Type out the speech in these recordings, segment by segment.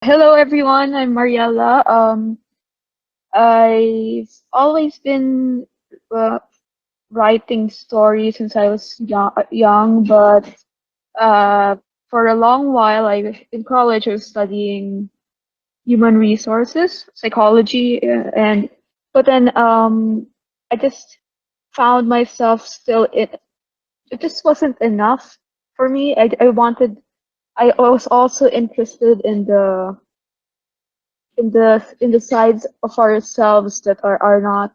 Hello, everyone. I'm Mariella. I've always been uh, writing stories since I was young, but uh, for a long while, in college, I was studying human resources, psychology, and but then I just found myself still it just wasn't enough for me. I was also interested in the sides of ourselves that are not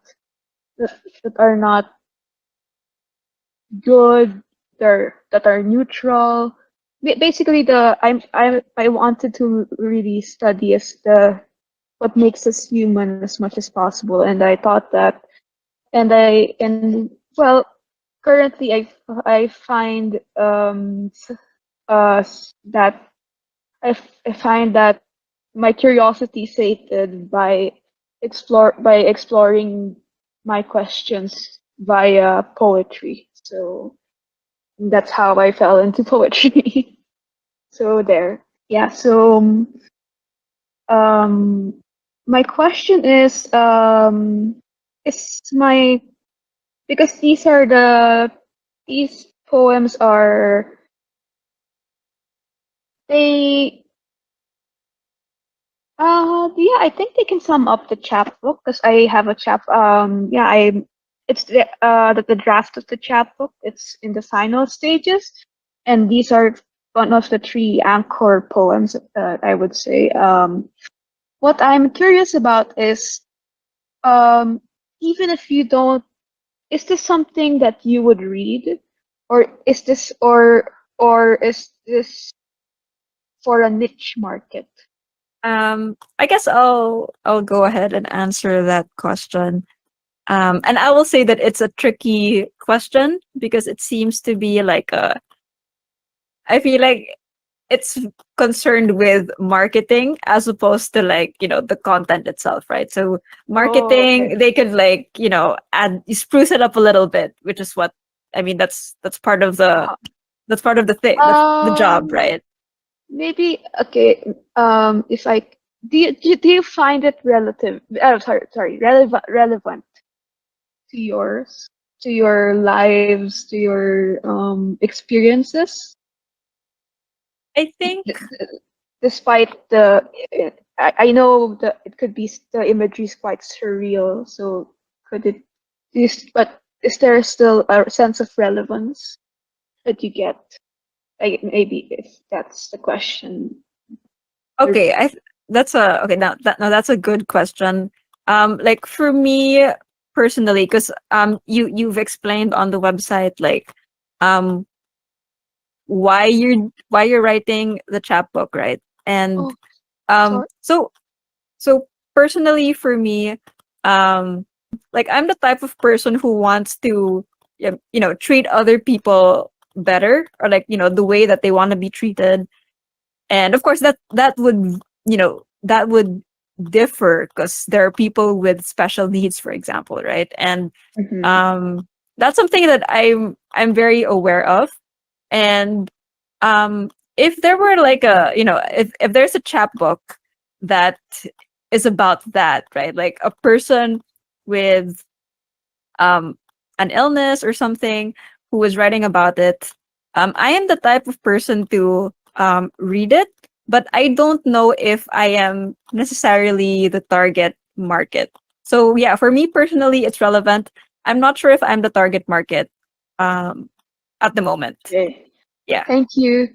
good, that are neutral. Basically, I wanted to really study as the what makes us human as much as possible, and I thought that, and well, currently I find that I find that my curiosity sated by exploring my questions via poetry. So that's how I fell into poetry. So there. Yeah. So um, my question is my because these poems are they yeah, I think they can sum up the chapbook because I have a yeah, it's the draft of the chapbook. It's in the final stages, and these are one of the three anchor poems. I would say. What I'm curious about is, um, even if you don't, is this something that you would read, or is this for a niche market? I guess I'll go ahead and answer that question. And I will say that it's a tricky question because it seems to be like I feel like it's concerned with marketing as opposed to like, the content itself, right? So Oh, marketing, okay. they could like, add spruce it up a little bit, which is what I mean, that's part of the Uh-huh. that's part of the thing. That's the job, Um, right? Maybe okay. If I do you find it relative? Sorry, relevant to to your lives, to your experiences, I think D- d- despite I know that it could be the imagery is quite surreal. So could it but is there still a sense of relevance that you get? Maybe if that's the question. You're- okay, that's a okay now that's a good question. Like for me personally, because you've explained on the website like um why you're writing the chapbook, right? And Oh, sorry. so personally for me, like I'm the type of person who wants to treat other people better, or like the way that they want to be treated. And of course that would differ because there are people with special needs, for example, right? And Mm-hmm. um that's something that I'm very aware of. And if there were like if there's a chapbook that is about that, right? Like a person with um an illness or something who was writing about it, I am the type of person to read it, but I don't know if I am necessarily the target market. So yeah, for me personally it's relevant. I'm not sure if I'm the target market um at the moment. Okay. Yeah. Thank you.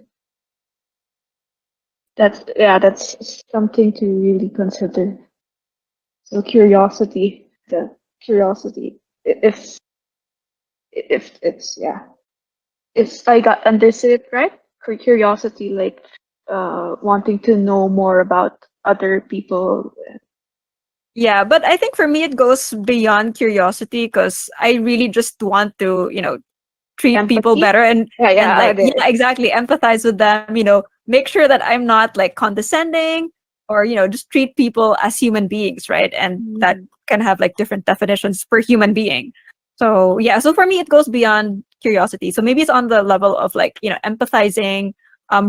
That's something to really consider. So the curiosity. If it's yeah, if I got understood it right, curiosity, like wanting to know more about other people. Yeah, but I think for me it goes beyond curiosity because I really just want to, treat people Empathy. better and Yeah, yeah, like there. yeah, exactly, empathize with them, make sure that I'm not like condescending or just treat people as human beings, right? And that Mhm. can have like different definitions per human being. So yeah, so for me it goes beyond curiosity. So maybe it's on the level of like, empathizing,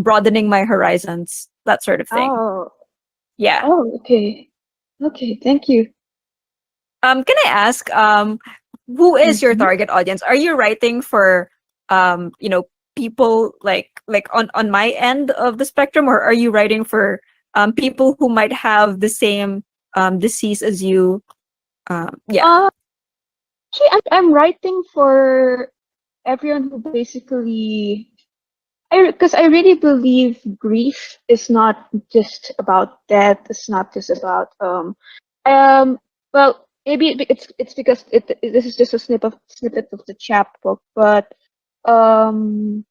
broadening my horizons, that sort of thing. Oh. Yeah. Oh, okay. Okay, thank you. Can I ask, who is your Mhm. target audience? Are you writing for, you know, people like on my end of the spectrum, or are you writing for people who might have the same disease as you? Yeah. Uh, Actually, I'm writing for everyone who basically, because I really believe grief is not just about death. It's not just about um. Well, maybe it's because this is just a snippet of the chapbook, but um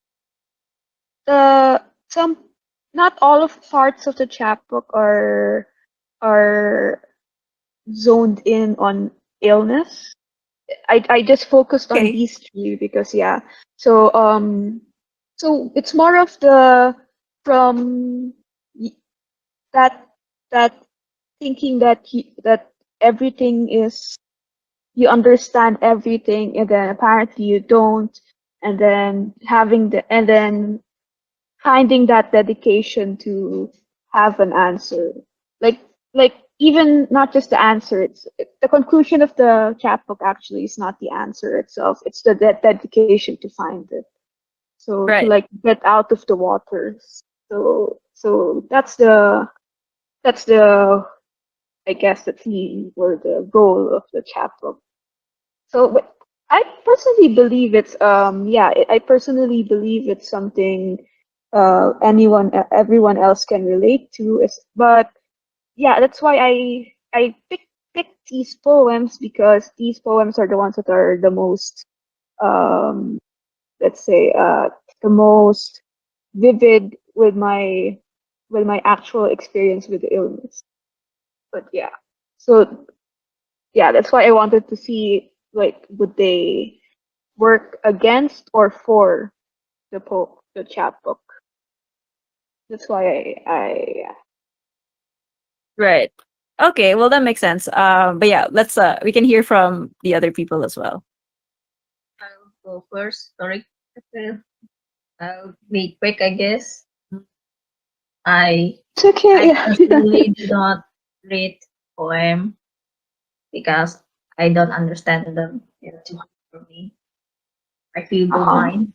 the some not all of parts of the chapbook are zoned in on illness. I just focused on Okay. these three because yeah. So so it's more of the from y- that that thinking that that everything is, you understand everything and then apparently you don't, and then and then finding that dedication to have an answer, like like even not just the answer, the conclusion of the chapbook actually is not the answer itself, it's the dedication to find it, so to Right. like get out of the waters. So that's the I guess the theme or the goal of the chapbook. So I personally believe it's yeah, I personally believe it's something everyone else can relate to. But yeah, that's why I picked these poems, because these poems are the ones that are the most um let's say the most vivid with my actual experience with the illness. But yeah, so yeah, that's why I wanted to see, like, would they work against or for the chapbook. That's why Right. Okay. Well, that makes sense. But yeah, let's we can hear from the other people as well. I'll go first. Sorry. Okay. I'll be quick, I guess. I it's okay. I Yeah. personally do not read poem because I don't understand them. It's too hard for me. I feel Uh-huh. blind.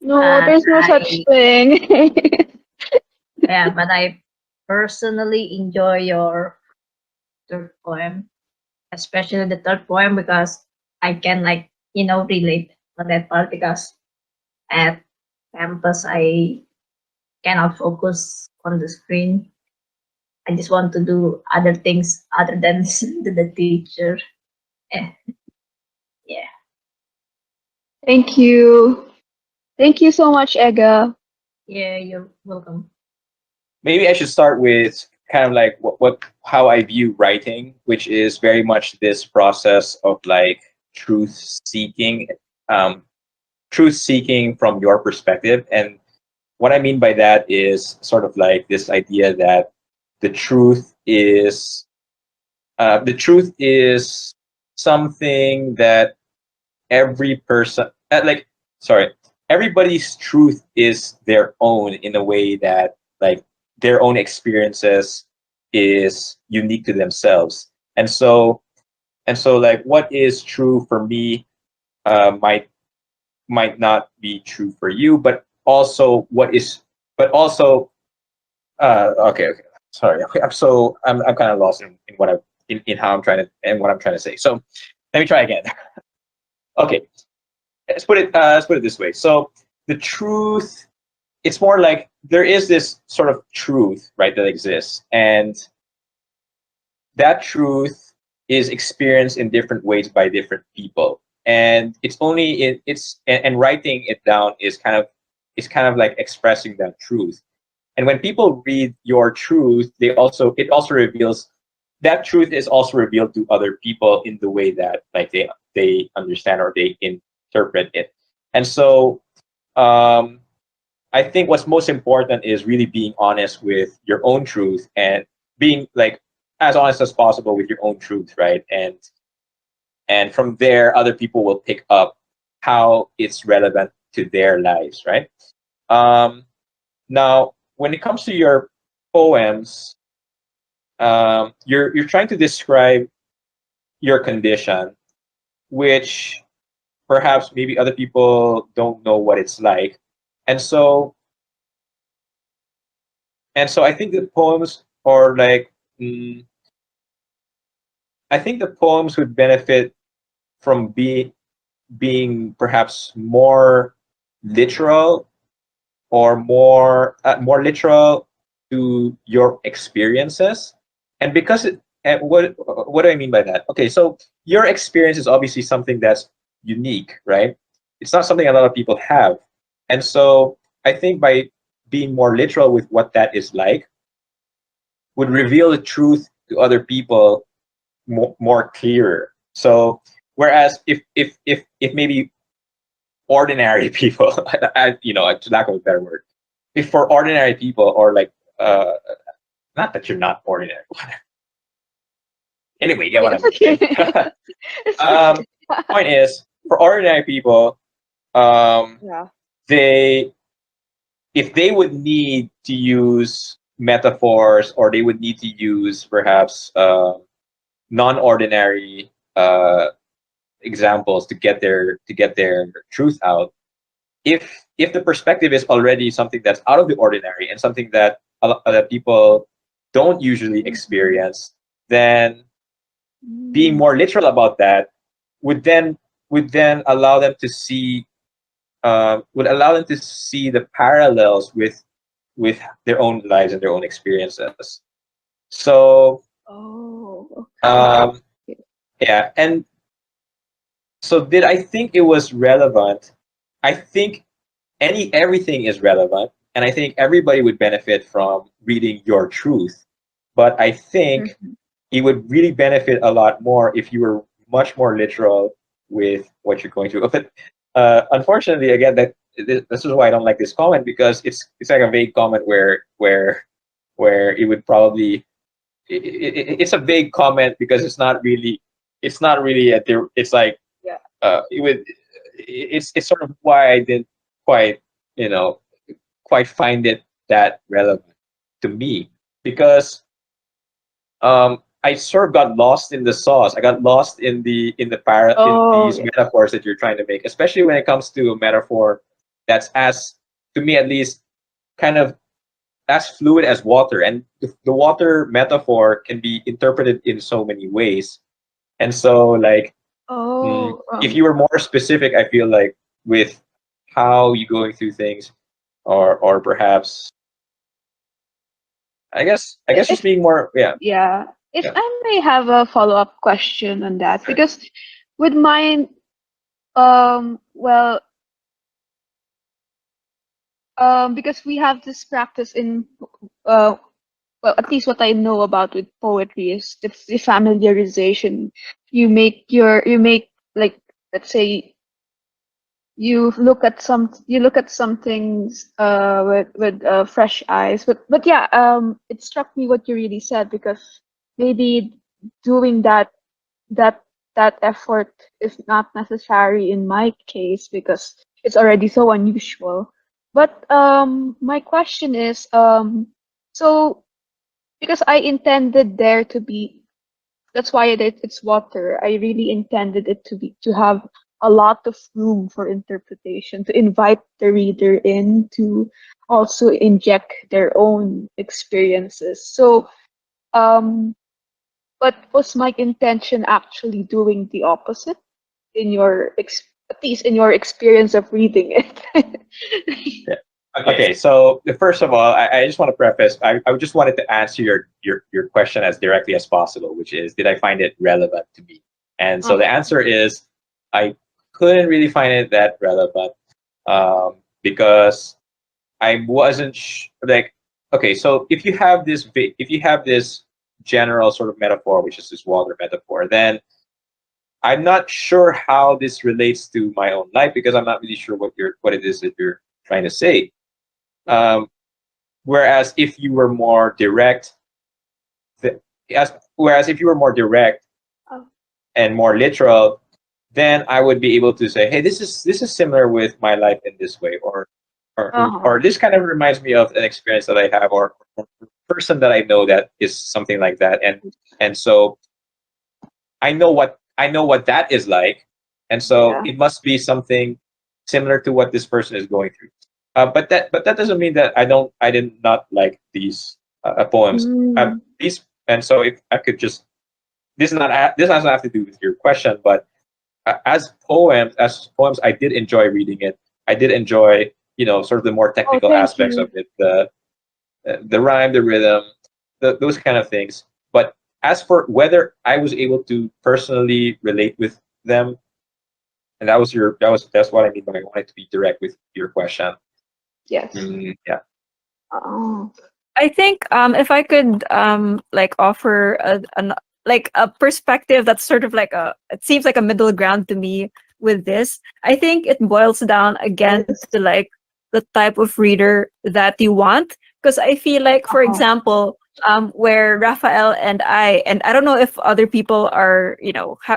No, And there's no such I thing. yeah, but I personally enjoy your third poem, especially the third poem because I can relate on that part because at campus I cannot focus on the screen. I just want to do other things other than listen to the teacher. Eh, yeah. Thank you. Thank you so much, Ega. Yeah, you're welcome. Maybe I should start with kind of like what how I view writing, which is very much this process of like truth seeking, um, truth seeking from your perspective. And what I mean by that is sort of like this idea that the truth is the truth is something that every person like sorry, everybody's truth is their own in a way that like their own experiences is unique to themselves. And so like what is true for me might not be true for you, but also okay, sorry. Okay, I'm kind of lost in what in how I'm trying to and what I'm trying to say. So let me try again. Okay, let's put it this way. So the truth, it's more like there is this sort of truth, right, that exists, and that truth is experienced in different ways by different people, and it's only in it's and writing it down is kind of like expressing that truth. And when people read your truth, it also reveals that truth is also revealed to other people in the way that like they understand or they interpret it. And so um, I think what's most important is really being honest with your own truth and being like as honest as possible with your own truth, right? And from there, other people will pick up how it's relevant to their lives, right? Um, Now, when it comes to your poems, you're trying to describe your condition, which perhaps maybe other people don't know what it's like, and so I think the poems are like, I think the poems would benefit from being perhaps more literal, or more literal to your experiences. And because and what do I mean by that? Okay, so your experience is obviously something that's unique, right? It's not something a lot of people have. And so I think by being more literal with what that is like would reveal the truth to other people more clearer. So whereas if maybe ordinary people, to lack of a better word, if for ordinary people, or like, not that you're not ordinary. Anyway, you get what I'm saying. It's okay. Point is, for ordinary people, Yeah. they if they would need to use metaphors, or they would need to use perhaps non-ordinary examples to get their truth out. If the perspective is already something that's out of the ordinary, and something that that people don't usually experience, then being more literal about that would then allow them to see the parallels with their own lives and their own experiences. So Oh. um, yeah, and so did I think it was relevant? I think everything is relevant, and I think everybody would benefit from reading your truth. But I think Mhm. it would really benefit a lot more if you were much more literal with what you're going through. But unfortunately, again, this is why I don't like this comment, because it's like a vague comment where it would probably it's a vague comment, because it's not really it's like, Yeah. it would it's sort of why I didn't quite you know quite find it that relevant to me, because I sort of got lost in the sauce. I got lost in Oh, these yeah. metaphors that you're trying to make, especially when it comes to a metaphor that's, as to me at least, kind of as fluid as water. And the water metaphor can be interpreted in so many ways. And so, like, Oh, if you were more specific, I feel like, with how you going through things, or perhaps, I guess just if being more, yeah, yeah, if yeah. I may have a follow-up question on that, Sure. because with mine, well, because we have this practice in, uh, well, at least what I know about with poetry is the familiarization. You make, like, let's say, you look at some things with fresh eyes. But yeah, it struck me what you really said, because maybe doing that that effort is not necessary in my case, because it's already so unusual. But my question is, so, because I intended there to be, that's why it's water. I really intended it to have a lot of room for interpretation, to invite the reader in, to also inject their own experiences. So, but was my intention actually doing the opposite in at least in your experience of reading it? Yeah. Okay, so first of all, I just want to preface. I just wanted to answer your question as directly as possible, which is, did I find it relevant to me? And so the Uh-huh. answer is, I couldn't really find it that relevant, because I wasn't like, okay, so if you have this general sort of metaphor, which is this water metaphor, then I'm not sure how this relates to my own life, because I'm not really sure what it is that you're trying to say. Um, whereas if you were more direct, whereas if you were more direct Oh. and more literal, then I would be able to say, hey, this is similar with my life in this way, or Uh-huh. this kind of reminds me of an experience that I have, or person that I know that is something like that, and so I know what that is like, and so Yeah. it must be something similar to what this person is going through. But that doesn't mean that I did not like these poems. Mm. These and so if I could just this doesn't have to do with your question, but as poems, I did enjoy reading it. I did enjoy sort of the more Oh, technical thank aspects you. of it, the rhyme, the rhythm, those kind of things. But as for whether I was able to personally relate with them, and that's what I mean when I wanted to be direct with your question. Yes. Yeah. Oh. I think if I could like offer like a perspective that's sort of like it seems like a middle ground to me with this. I think it boils down again Yes. to like the type of reader that you want. Because I feel like, for Uh-huh. example, where Raphael and I don't know if other people are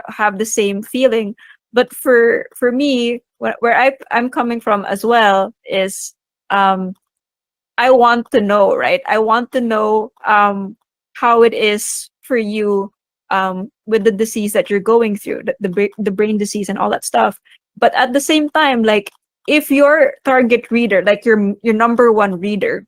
have the same feeling, but for me, where I'm coming from as well is um I want to know, right? I want to know how it is for you with the disease that you're going through, the brain disease and all that stuff. But at the same time, like if your target reader, like your number one reader,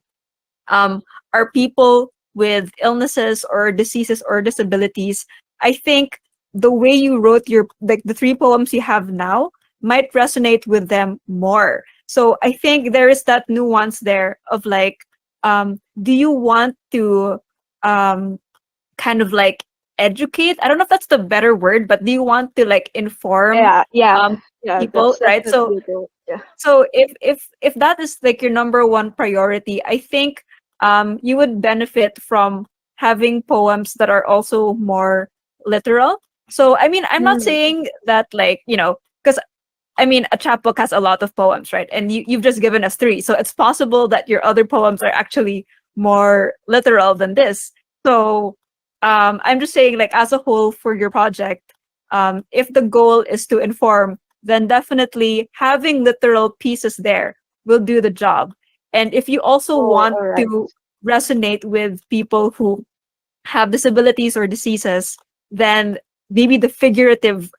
are people with illnesses or diseases or disabilities, I think the way you wrote your like the three poems you have now might resonate with them more. So I think there is that nuance there of like, do you want to um, kind of like educate? I don't know if that's the better word, but do you want to like inform Yeah. Yeah. um, Yeah. people, That's right? So definitely a goal. Yeah. so if that is like your number one priority, I think you would benefit from having poems that are also more literal. So I mean, I'm not Mm. saying that like, because I mean, a chapbook has a lot of poems, right? And you've just given us three. So it's possible that your other poems are actually more literal than this. So I'm just saying, like, as a whole for your project, if the goal is to inform, then definitely having literal pieces there will do the job. And if you also Oh, want all right. to resonate with people who have disabilities or diseases, then maybe the figurative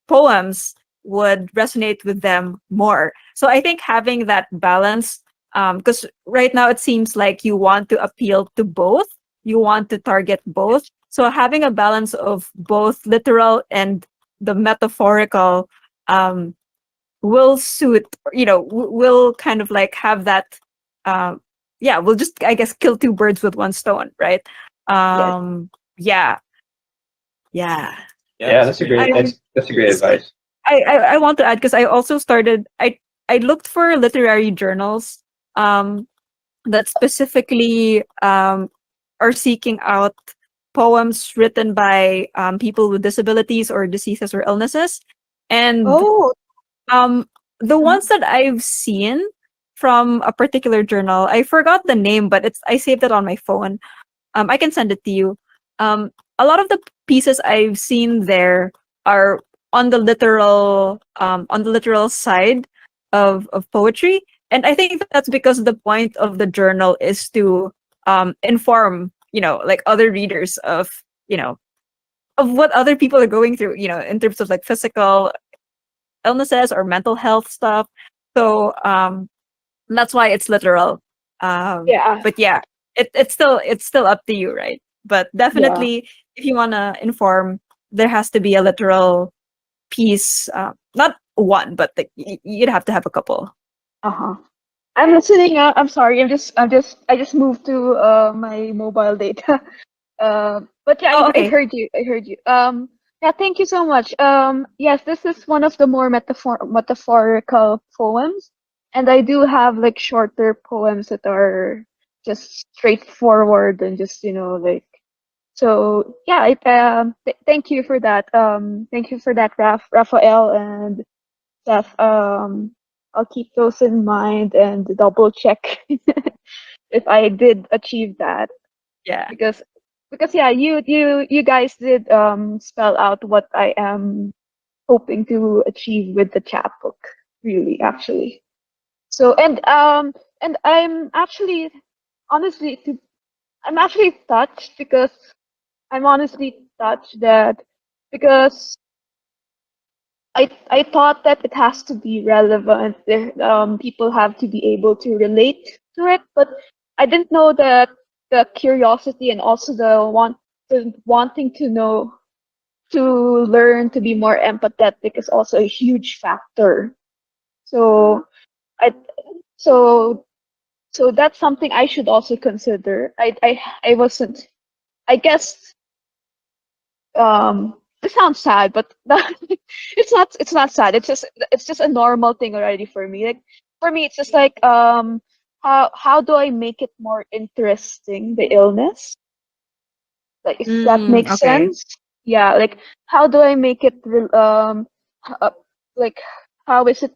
poems would resonate with them more. So I think having that balance, because right now it seems like you want to appeal to both, you want to target both. So having a balance of both literal and the metaphorical um, will suit, will kind of like have that. Yeah, we'll just, I guess, kill two birds with one stone, right? Yes. Yeah, yeah. Yeah, that's a great I, that's a great advice. I want to add because I also started I looked for literary journals that specifically are seeking out poems written by people with disabilities or diseases or illnesses, and Oh. um the ones that I've seen from a particular journal, I forgot the name, but it's I saved it on my phone. I can send it to you. A lot of the pieces I've seen there are on the literal side of poetry, and I think that's because the point of the journal is to inform, like other readers of, you know, of what other people are going through, in terms of like physical illnesses or mental health stuff. So that's why it's literal. Yeah. But yeah, it's still up to you, right? But Yeah. definitely, if you wanna inform, there has to be a literal piece. Not one, but like, you'd have to have a couple. Uh-huh. I'm listening. I'm sorry. I just moved to my mobile data. But yeah, Oh, I okay. heard you. I heard you. Yeah, thank you so much. Yes, this is one of the more metaphorical poems, and I do have like shorter poems that are just straightforward and just like. So yeah, thank you for that. Thank you for that, Raphael and Seth. I'll keep those in mind and double check if I did achieve that Yeah. because yeah, you guys did spell out what I am hoping to achieve with the chapbook, really, actually. So and I'm actually honestly I'm actually touched because I'm honestly touched that because I thought that it has to be relevant. People have to be able to relate to it, but I didn't know that the curiosity and also the wanting to know, to learn to be more empathetic is also a huge factor. So I so so that's something I should also consider. I wasn't. I guess this sounds sad, but it's not sad. It's just a normal thing already for me. Like for me, it's just like how do I make it more interesting, the illness? Like if that makes Okay. sense. Yeah, like how do I make it like how is it,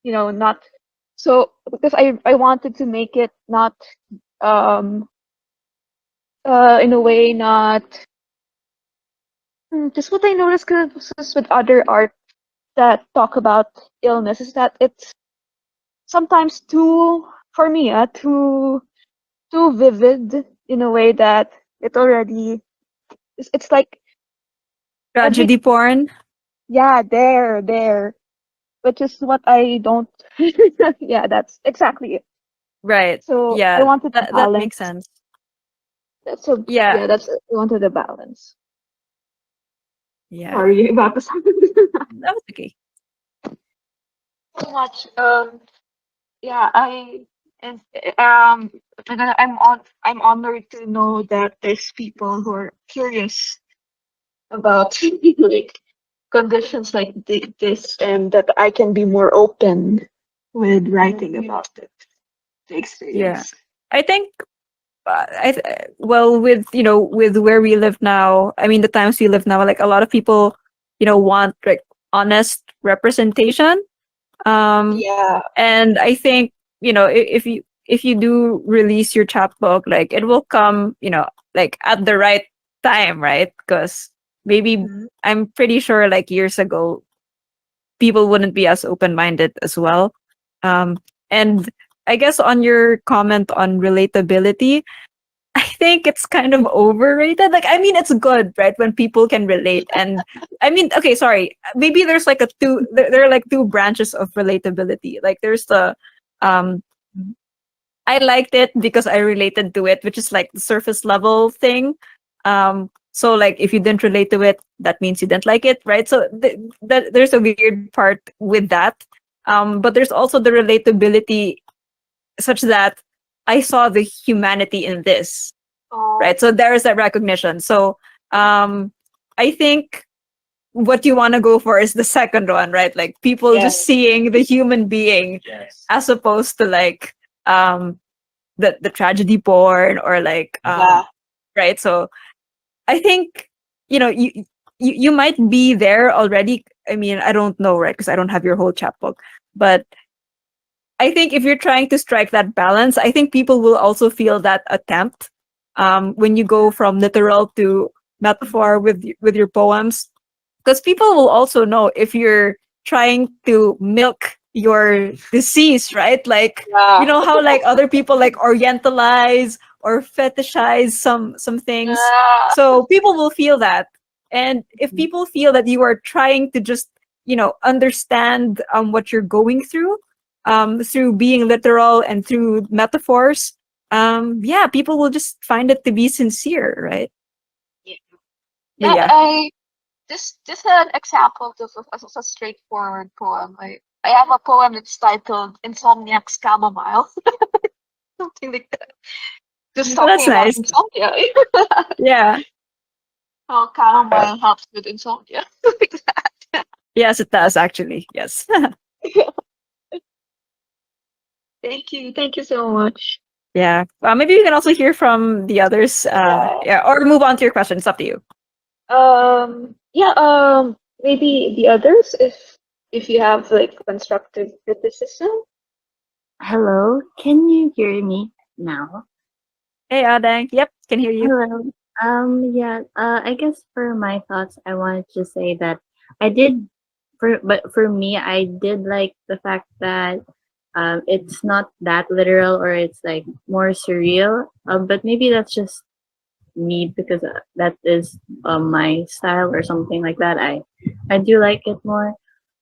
not so, because I wanted to make it not um in a way not just what I noticed, because with other art that talk about illness is that it's sometimes too, for me, too vivid in a way that it already it's like every, Tragedy porn. yeah, there, which is what I don't. Yeah, that's exactly it. Right. So I Yeah. wanted a That makes balance. sense. So Yeah. yeah, I wanted a balance. Yeah. Sorry about the sound. That was okay. So much. Yeah, and um I'm honored to know that there's people who are curious about like conditions like this, and that I can be more open with writing about it, the Yeah. experience. I think well, with with where we live now, I mean the times we live now, like a lot of people want like honest representation. um Yeah. and I think if you do release your chapbook, like it will come like at the right time, right? Because maybe Mhm. I'm pretty sure like years ago people wouldn't be as open-minded as well. And I guess on your comment on relatability, I think it's kind of overrated. Like, I mean, it's good, right? When people can relate. And I mean, okay, sorry. Maybe there's like there are like two branches of relatability. Like, there's um, I liked it because I related to it, which is like the surface level thing. So like if you didn't relate to it, that means you didn't like it, right? So there's a weird part with that. But there's also the relatability such that I saw the humanity in this, Oh, right? So there is that recognition. So I think what you want to go for is the second one, right? Like people yeah. just seeing the human being Yes. as opposed to like um the tragedy porn or like Yeah. right. So I think you might be there already. I mean, I don't know, right? Because I don't have your whole chapbook, but I think if you're trying to strike that balance, I think people will also feel that attempt when you go from literal to metaphor with your poems, because people will also know if you're trying to milk your disease, right? Like you Yeah. know how like other people like orientalize or fetishize some things, Yeah. so people will feel that. And if people feel that you are trying to just understand what you're going through being literal and through metaphors, yeah, people will just find it to be sincere, right? Yeah. But Yeah, yeah. just an example of a straightforward poem. I have a poem that's titled "Insomniac's Chamomile," something like that. Just Well, talking that's about nice. insomnia, Yeah. how chamomile helps with insomnia. Like that. Yes, it does actually. Yes. Thank you so much. Yeah. Maybe we can also hear from the others. Yeah. Yeah, or move on to your question. It's up to you. Yeah. Maybe the others, if you have like constructive criticism. Hello, can you hear me now? Hey, Adang. Yep, can hear you. Hello. Yeah, I guess for my thoughts, I wanted to say that I did, but for me, I did like the fact that it's not that literal or it's like more surreal. But maybe that's just me because that is my style or something like that. I do like it more.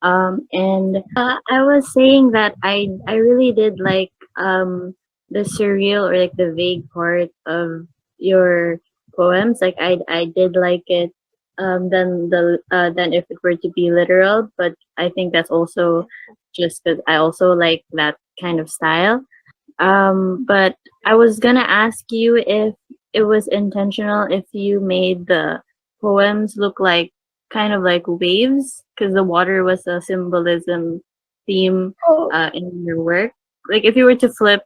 And I was saying that I really did like the surreal or like the vague part of your poems. Like I did like it than if it were to be literal. But I think that's also just because I also like that kind of style. But I was gonna ask you if it was intentional, if you made the poems look like kind of like waves, because the water was a symbolism theme Oh, in your work. Like if you were to flip,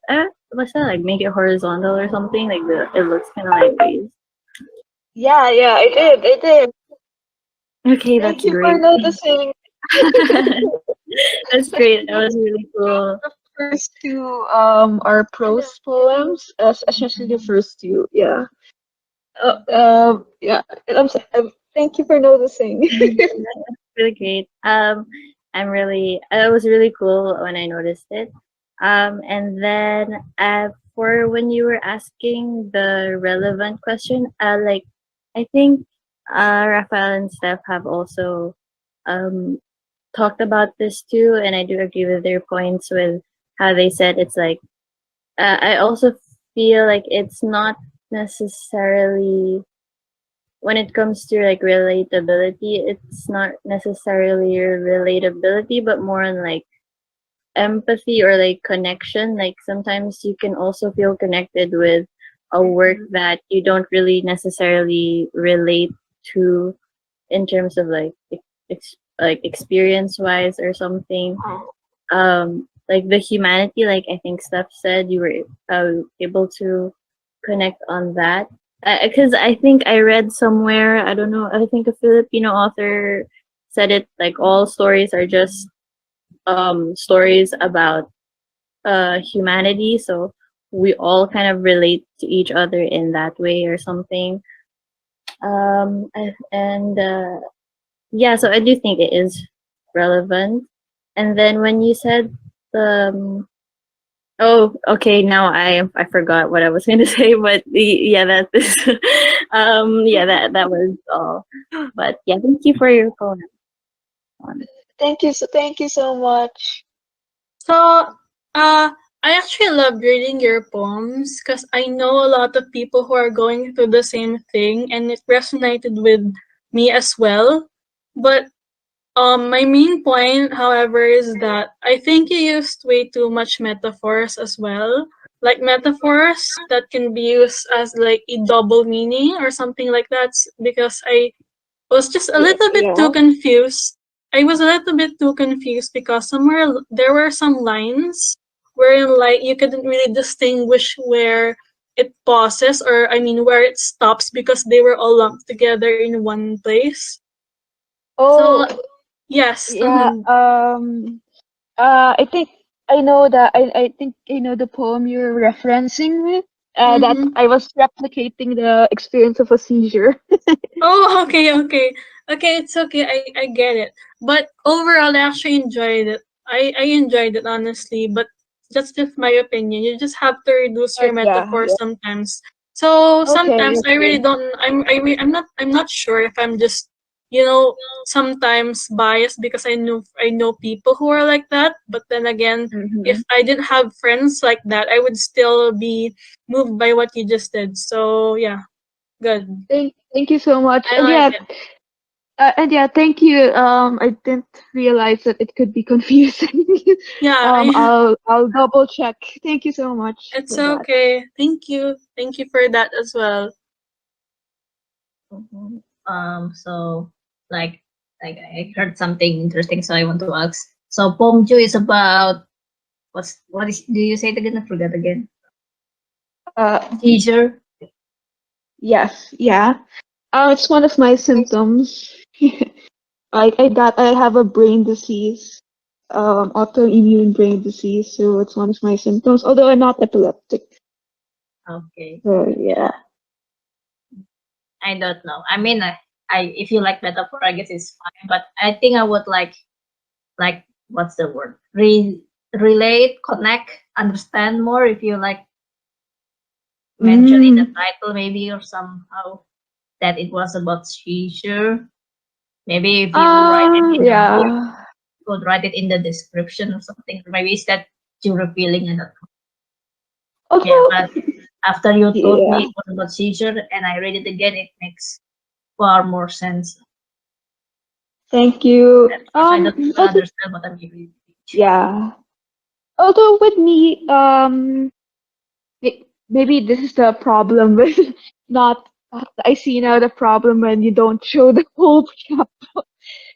what's that? Like make it horizontal or something. Like it looks kind of like waves. yeah, yeah, I did. I did. Okay, Thank that's you for great. noticing. That's great. That was really cool. The first two are prose poems, especially the first two. Yeah. Yeah. Thank you for noticing. Really great. It was really cool when I noticed it. And then for when you were asking the relevant question, like I think Rafael and Steph have also um talked about this too, and I do agree with their points with how they said it's like I also feel like it's not necessarily when it comes to like relatability, it's not necessarily relatability, but more on like empathy or like connection. Like sometimes you can also feel connected with a work that you don't really necessarily relate to in terms of like like experience wise or something. Like the humanity, like I think Steph said, you were able to connect on that because I think I read somewhere, I don't know, I think a Filipino author said it like all stories are just stories about humanity, so we all kind of relate to each other in that way or something. And yeah, so I do think it is relevant. And then when you said the oh, okay. Now I forgot what I was going to say, but yeah, that is yeah, that was all. But yeah, thank you for your comment. Thank you so much. So, I actually loved reading your poems because I know a lot of people who are going through the same thing, and it resonated with me as well. But my main point, however, is that I think you used way too much metaphors as well. Like metaphors that can be used as like a double meaning or something like that. Because I was just a little bit too Yeah. confused. I was a little bit too confused because somewhere there were some lines wherein like you couldn't really distinguish where it pauses or I mean where it stops because they were all lumped together in one place. So Oh, yes, yeah. I think I know that. I think I know the poem you're referencing. That mm-hmm. I was replicating the experience of a seizure. Oh, okay. It's okay. I get it. But overall, I actually enjoyed it. I enjoyed it honestly. But that's just my opinion. You just have to reduce your Yeah, metaphors yeah. sometimes. So Okay, sometimes I really okay. don't. I'm not sure if I'm just sometimes biased because I know people who are like that. But then again, if Mm-hmm. I didn't have friends like that, I would still be moved by what you just did. So yeah, good. Thank you so much. I like it. And yeah, thank you. I didn't realize that it could be confusing. Yeah, I, I'll double check. Thank you so much it's for that. okay. Thank you. Thank you for that as well. Mhm. So like I heard something interesting, so I want to ask. So Pomju is about what is do you say it again? I forgot again. Uh, Seizure. yes, yeah. It's one of my symptoms. Like I have a brain disease, autoimmune brain disease. So it's one of my symptoms. Although I'm not epileptic. Okay. So yeah. I don't know. I mean, I if you like metaphor, I guess it's fine. But I think I would like what's the word? Relate, connect, understand more. If you like, mentioned in the Mm, title, maybe, or somehow that it was about seizure. Maybe if you write it in the book, yeah. you could write it in the description or something. Maybe it's that you're feeling and yeah, Although, but after you told me yeah. it was about seizure and I read it again, it makes far more sense. Thank you. At first, I don't even Also, understand what I'm reading. yeah. Although with me, maybe this is the problem with not. I see now the problem when you don't show the whole chapter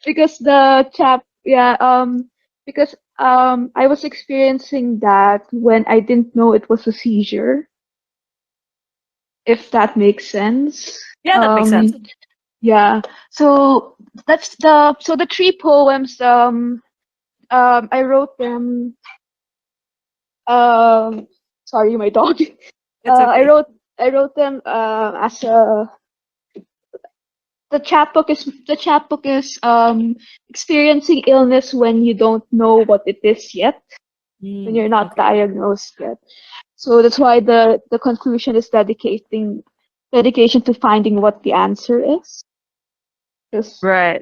because because I was experiencing that when I didn't know it was a seizure, if that makes sense. Yeah, that makes sense. Um, yeah. So the three poems. I wrote them. Um, sorry, my dog. It's I okay. wrote them as a the chapbook is experiencing illness when you don't know what it is yet, when you're not Okay. diagnosed yet. So that's why the conclusion is dedication to finding what the answer is. Just Right.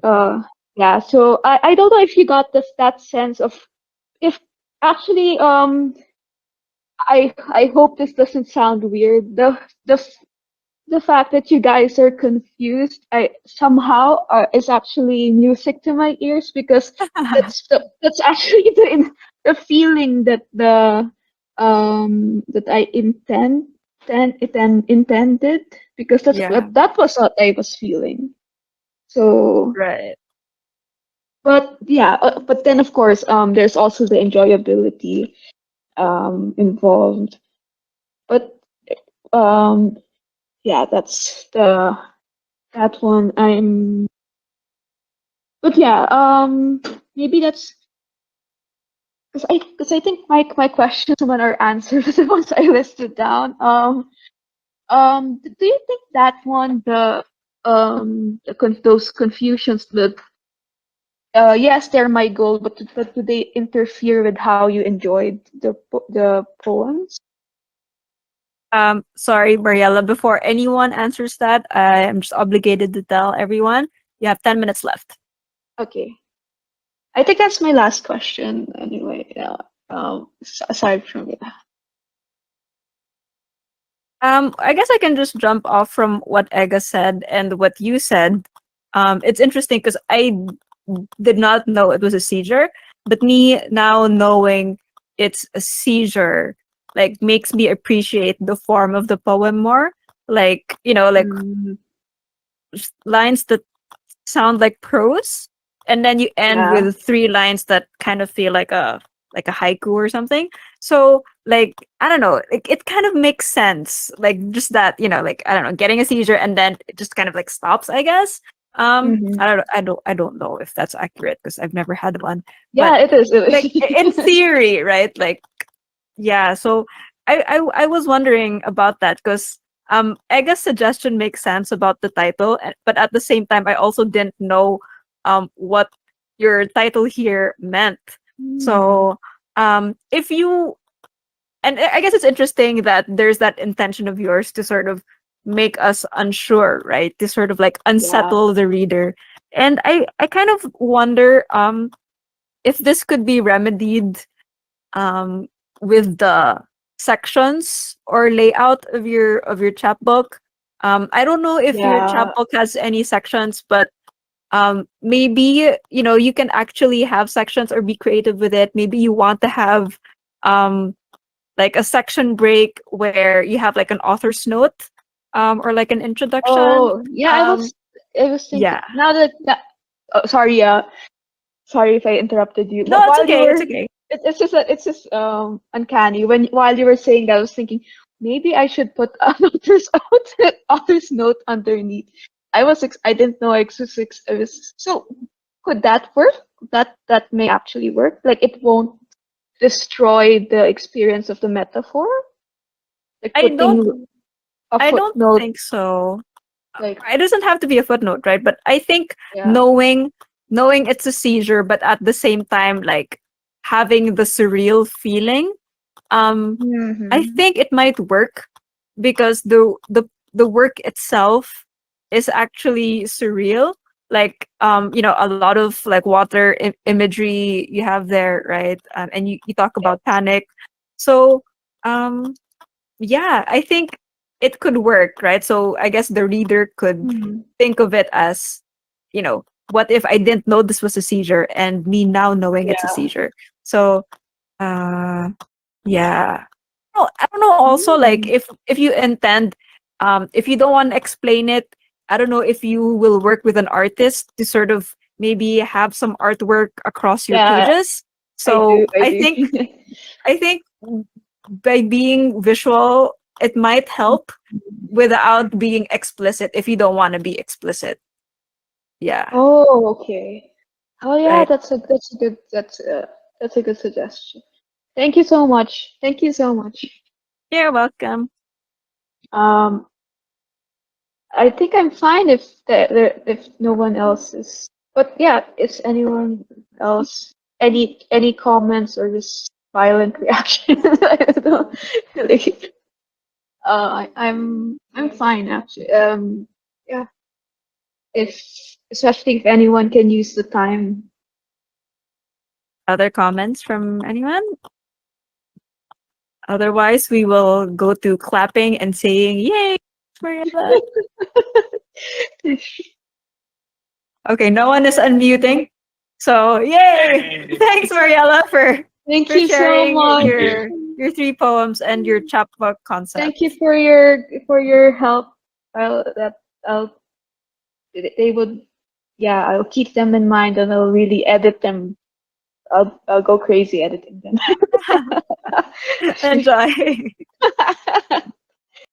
yeah. So I don't know if you got that sense of if actually I hope this doesn't sound weird. The fact that you guys are confused, I somehow is actually music to my ears because that's actually the feeling that I intended because Yeah. that was what I was feeling. So, Right. but yeah, but then of course there's also the enjoyability involved. But um yeah, that's that one. But yeah, maybe that's because I think my questions one are answered the ones I listed down. Do you think that one those confusions that yes they're my goal, but do they interfere with how you enjoyed the poems? Sorry, Mariella, before anyone answers that, I am just obligated to tell everyone you have 10 minutes left. Okay, I think that's my last question anyway. Yeah. Aside from yeah. I guess I can just jump off from what Ega said and what you said. It's interesting because I did not know it was a seizure, but me now knowing it's a seizure like makes me appreciate the form of the poem more. Like, like Mm, lines that sound like prose, and then you end yeah. with three lines that kind of feel like a haiku or something. So like I don't know, it kind of makes sense. Like just that, like I don't know, getting a seizure and then it just kind of like stops, I guess. Mm-hmm. I don't know if that's accurate because I've never had one. Yeah, But it is. It like in is. theory, right? Like yeah, so I was wondering about that because Ega's suggestion makes sense about the title, but at the same time, I also didn't know what your title here meant. Mm, So if you and I guess it's interesting that there's that intention of yours to sort of make us unsure, right? To sort of like yeah. unsettle the reader. And I kind of wonder if this could be remedied um, with the sections or layout of your chapbook. I don't know if your Yeah. chapbook has any sections, but maybe you can actually have sections or be creative with it. Maybe you want to have um, like a section break where you have like an author's note or like an introduction. Oh, yeah. Um, I was thinking yeah. now that oh, sorry. Sorry if I interrupted you. No, it's While you okay. It's were, okay. it's just uncanny. While you were saying that, I was thinking maybe I should put an author's note underneath. I didn't know I was so could that work? That may actually work. Like it won't destroy the experience of the metaphor. Like I don't. putting a I don't footnote. think so. Like It doesn't have to be a footnote, right? But I think yeah. knowing it's a seizure, but at the same time, like having the surreal feeling, um, I Hmm. think it might work because the work itself is actually surreal. Like a lot of like water imagery you have there, right? And you talk about panic. So yeah, I think it could work, right? So I guess the reader could Mhm. think of it as, what if I didn't know this was a seizure and me now knowing it's a Yeah. seizure? So yeah. Oh, I don't know also like Mm. if you intend if you don't want to explain it, I don't know if you will work with an artist to sort of maybe have some artwork across your Yeah, pages. I So do. I do. I think by being visual, it might help without being explicit if you don't want to be explicit. Yeah. Oh, okay. Oh yeah, Right. that's a good suggestion. Thank you so much. Thank you so much. You're welcome. Um, I think I'm fine if no one else is. But yeah, is anyone else any comments or just violent reaction? I don't know. Like, I'm fine actually. Yeah, if especially if anyone can use the time. Other comments from anyone? Otherwise, we will go to clapping and saying, "Yay, Mariella!" Okay, no one is unmuting. So, yay! Thanks, Mariella, Thank for you so sharing much. Thank you. your three poems and your chapbook concept. Thank you for your help. I'll they would yeah, I'll keep them in mind and I'll really edit them. I'll go crazy editing them. Enjoy.